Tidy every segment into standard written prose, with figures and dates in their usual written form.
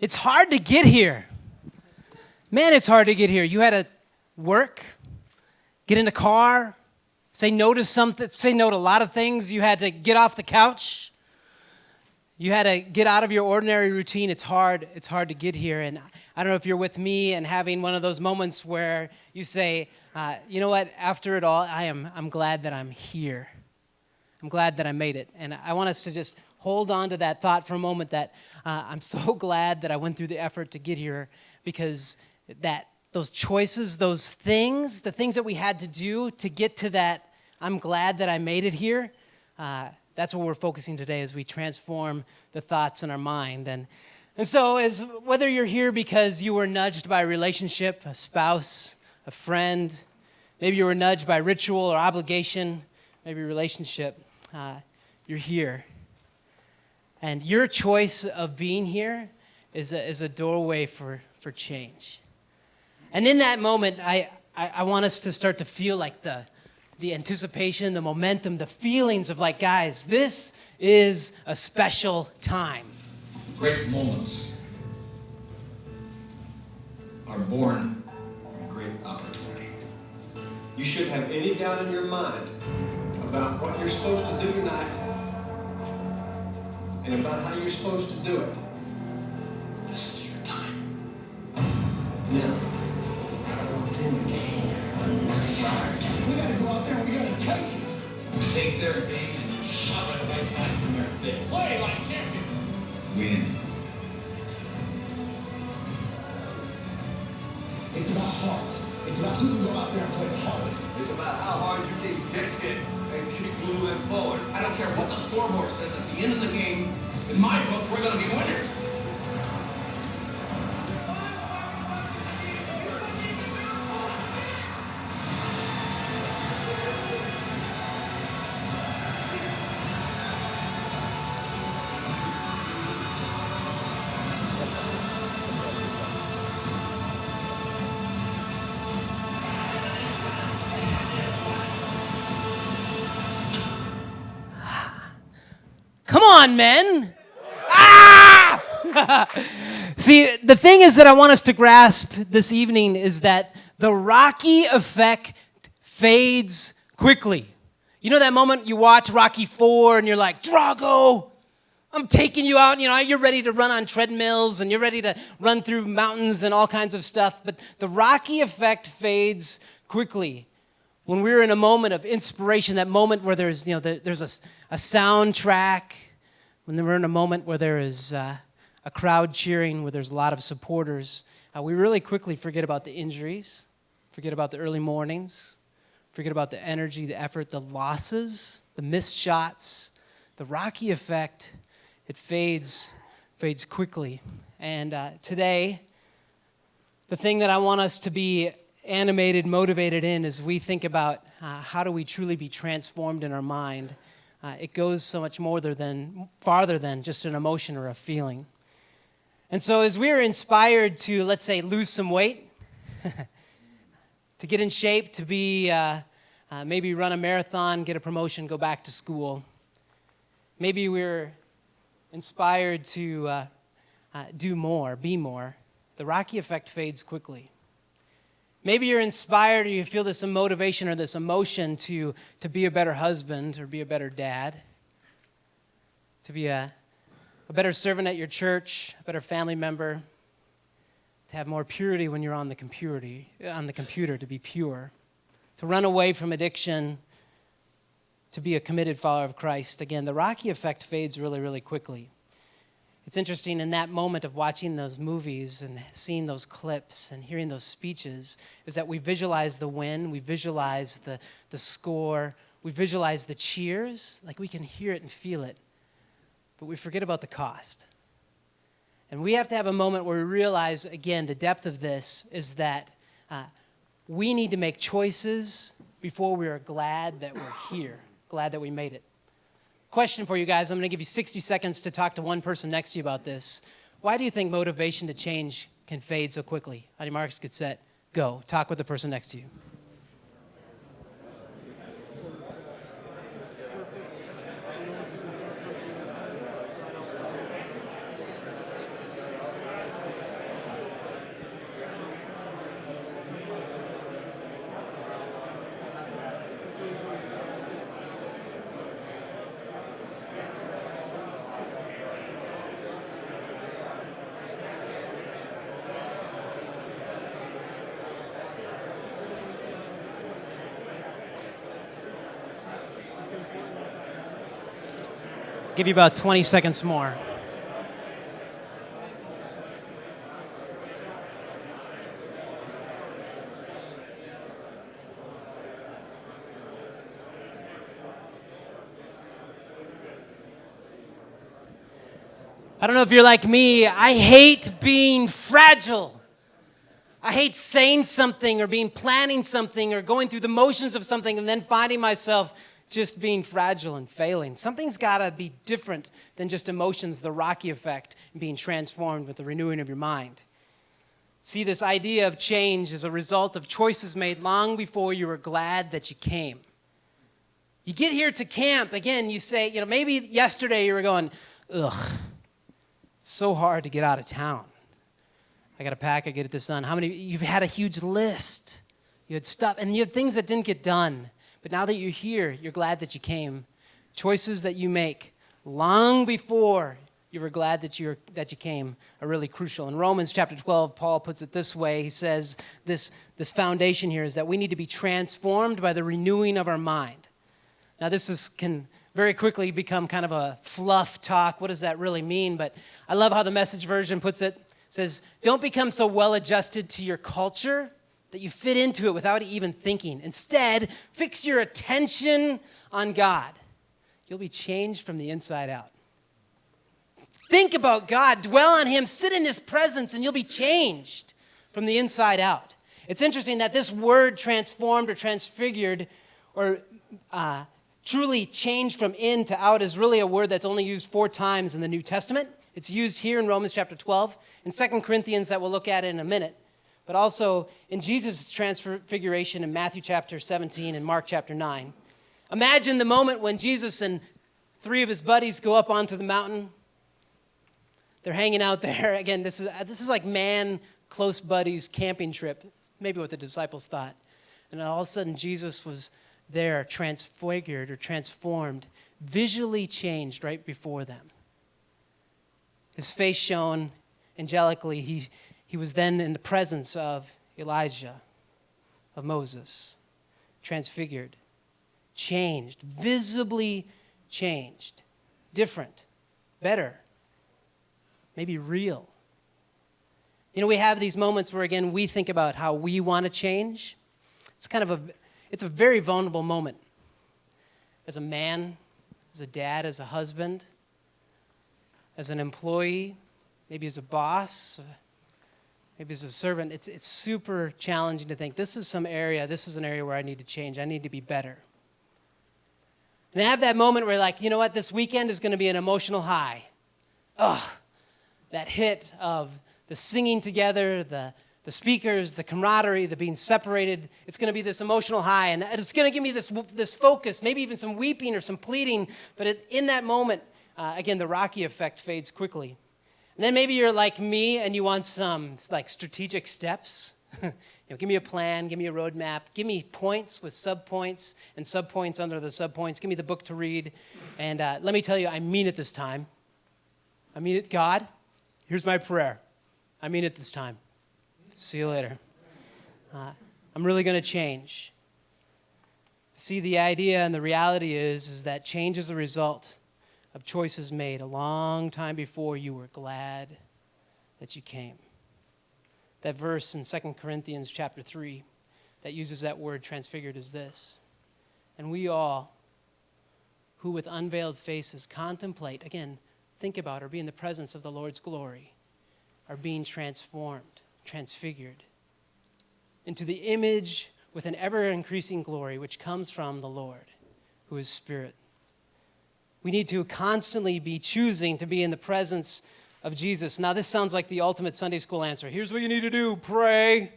It's hard to get here. Man, it's hard to get here. You had to work, get in the car, say no to something, say no to a lot of things. You had to get off the couch. You had to get out of your ordinary routine. It's hard to get here. And I don't know if you're with me and having one of those moments where you say, you know what, after it all, I'm glad that I'm here. I'm glad that I made it. And I want us to just hold on to that thought for a moment that I'm so glad that I went through the effort to get here, because those choices, those things, the things that we had to do to get to that, I'm glad that I made it here, that's what we're focusing today as we transform the thoughts in our mind. And so as whether you're here because you were nudged by a relationship, a spouse, a friend, maybe you were nudged by ritual or obligation, maybe a relationship, you're here. And your choice of being here is a doorway for change. And in that moment, I want us to start to feel like the anticipation, the momentum, the feelings of like, guys, this is a special time. Great moments are born from great opportunity. You shouldn't have any doubt in your mind about what you're supposed to do tonight and about how you're supposed to do it. This is your time. Now, I walked in the game another yard. We gotta go out there and we gotta take it. Take their game and shove it right back in their face. Play like champions. Win. It's about heart. It's about who can go out there and play the hardest. It's about how hard you can get hit and keep moving forward. I don't care what the scoreboard says at the end of the game. In my book, we're going to be winners. Come on, men. Ah! See, the thing is that I want us to grasp this evening is that the Rocky effect fades quickly. You know that moment you watch Rocky 4 and you're like, Drago, I'm taking you out. You know, you're ready to run on treadmills and you're ready to run through mountains and all kinds of stuff. But the Rocky effect fades quickly. When we're in a moment of inspiration, that moment where there's a soundtrack, when we're in a moment where there is a crowd cheering, where there's a lot of supporters, we really quickly forget about the injuries, forget about the early mornings, forget about the energy, the effort, the losses, the missed shots. The Rocky effect, it fades quickly. And today, the thing that I want us to be animated, motivated in as we think about how do we truly be transformed in our mind. It goes so much farther than just an emotion or a feeling. And so as we're inspired to, let's say, lose some weight, to get in shape, to be maybe run a marathon, get a promotion, go back to school. Maybe we're inspired to do more, be more. The Rocky effect fades quickly. Maybe you're inspired or you feel this motivation or this emotion to be a better husband or be a better dad, to be a better servant at your church, a better family member, to have more purity when you're on the computer, to be pure, to run away from addiction, to be a committed follower of Christ. Again, the Rocky effect fades really, really quickly. It's interesting in that moment of watching those movies and seeing those clips and hearing those speeches is that we visualize the win, we visualize the score, we visualize the cheers, like we can hear it and feel it, but we forget about the cost. And we have to have a moment where we realize, again, the depth of this is that we need to make choices before we are glad that we're here, glad that we made it. Question for you guys. I'm going to give you 60 seconds to talk to one person next to you about this. Why do you think motivation to change can fade so quickly? On your marks, get set, go. Talk with the person next to you. I'll give you about 20 seconds more. I don't know if you're like me. I hate being fragile. I hate saying something or planning something or going through the motions of something and then finding myself just being fragile and failing. Something's got to be different than just emotions, the Rocky effect, and being transformed with the renewing of your mind. See, this idea of change is a result of choices made long before you were glad that you came. You get here to camp, again, you say, maybe yesterday you were going, ugh, it's so hard to get out of town. I got to pack, I get this done. How many, you've had a huge list. You had stuff, and you had things that didn't get done. But now that you're here, you're glad that you came. Choices that you make long before you were glad that you came are really crucial. In Romans chapter 12, Paul puts it this way. He says this foundation here is that we need to be transformed by the renewing of our mind. Now can very quickly become kind of a fluff talk. What does that really mean? But I love how the Message version puts it. It says, don't become so well adjusted to your culture that you fit into it without even thinking. Instead, fix your attention on God. You'll be changed from the inside out. Think about God, dwell on Him, sit in His presence, and you'll be changed from the inside out. It's interesting that this word transformed or transfigured or truly changed from in to out is really a word that's only used 4 times in the New Testament. It's used here in Romans chapter 12, in 2 Corinthians that we'll look at in a minute, but also in Jesus' transfiguration in Matthew chapter 17 and Mark chapter 9. Imagine the moment when Jesus and 3 of his buddies go up onto the mountain. They're hanging out there. Again, this is like man, close buddies camping trip, maybe what the disciples thought. And all of a sudden, Jesus was there, transfigured or transformed, visually changed right before them. His face shone angelically. He was then in the presence of Elijah, of Moses, transfigured, changed, visibly changed, different, better, maybe real. We have these moments where, again, we think about how we want to change. It's a very vulnerable moment. As a man, as a dad, as a husband, as an employee, maybe as a boss, maybe as a servant, it's super challenging to think, this is an area where I need to change. I need to be better. And I have that moment where like, you know what, this weekend is going to be an emotional high. That hit of the singing together, the speakers, the camaraderie, the being separated. It's going to be this emotional high, and it's going to give me this focus, maybe even some weeping or some pleading. But in that moment, again, the Rocky effect fades quickly. And then maybe you're like me and you want some like strategic steps. Give me a plan, give me a roadmap, give me points with subpoints and subpoints under the subpoints. Give me the book to read. And let me tell you, I mean it this time. I mean it, God. Here's my prayer. I mean it this time. See you later. I'm really going to change. See, the idea and the reality is that change is a result of choices made a long time before you were glad that you came. That verse in 2 Corinthians chapter 3 that uses that word transfigured is this. And we all, who with unveiled faces contemplate, again, think about or be in the presence of the Lord's glory, are being transformed, transfigured into the image with an ever-increasing glory which comes from the Lord, who is Spirit. We need to constantly be choosing to be in the presence of Jesus. Now, this sounds like the ultimate Sunday school answer. Here's what you need to do. Pray,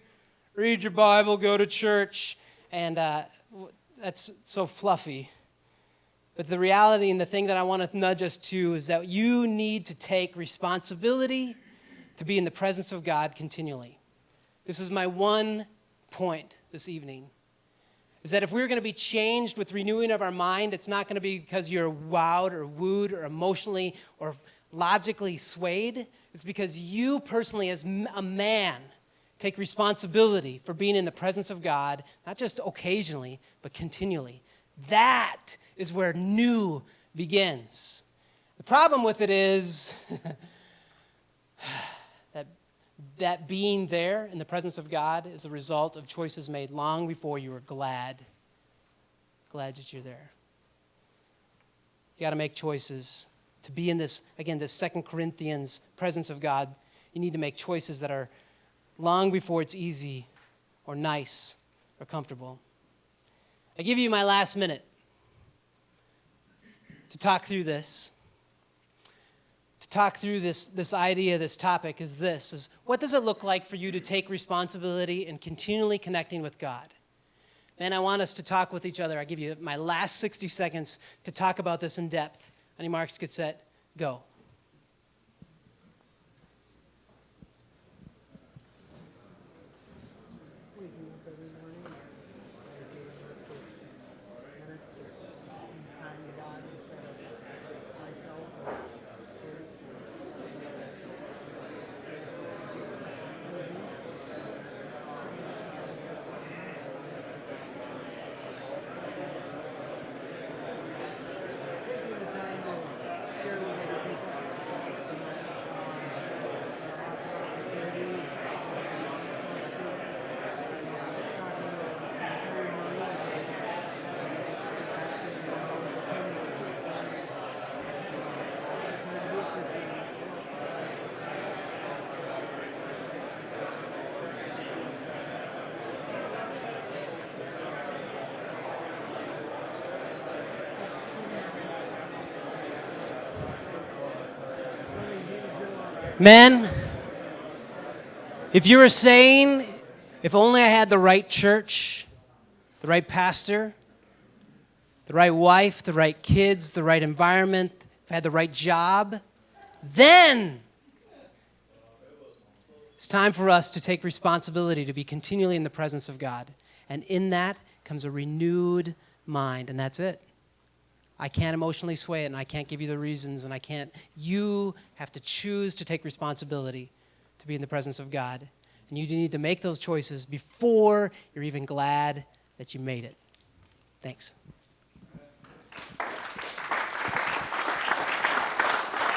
read your Bible, go to church. And that's so fluffy. But the reality and the thing that I want to nudge us to is that you need to take responsibility to be in the presence of God continually. This is my one point this evening, is that if we're going to be changed with renewing of our mind, it's not going to be because you're wowed or wooed or emotionally or logically swayed. It's because you personally, as a man, take responsibility for being in the presence of God, not just occasionally, but continually. That is where new begins. The problem with it is that being there in the presence of God is a result of choices made long before you were glad that you're there. You got to make choices to be in this, again, this 2 Corinthians presence of God. You need to make choices that are long before it's easy or nice or comfortable. I give you my last minute to talk through this. To talk through this idea, this topic is what does it look like for you to take responsibility and continually connecting with God? And I want us to talk with each other. I give you my last 60 seconds to talk about this in depth. On your marks, get set, go. Men, if you were saying, if only I had the right church, the right pastor, the right wife, the right kids, the right environment, if I had the right job, then it's time for us to take responsibility to be continually in the presence of God. And in that comes a renewed mind, and that's it. I can't emotionally sway it, and I can't give you the reasons, and I can't. You have to choose to take responsibility to be in the presence of God. And you need to make those choices before you're even glad that you made it. Thanks.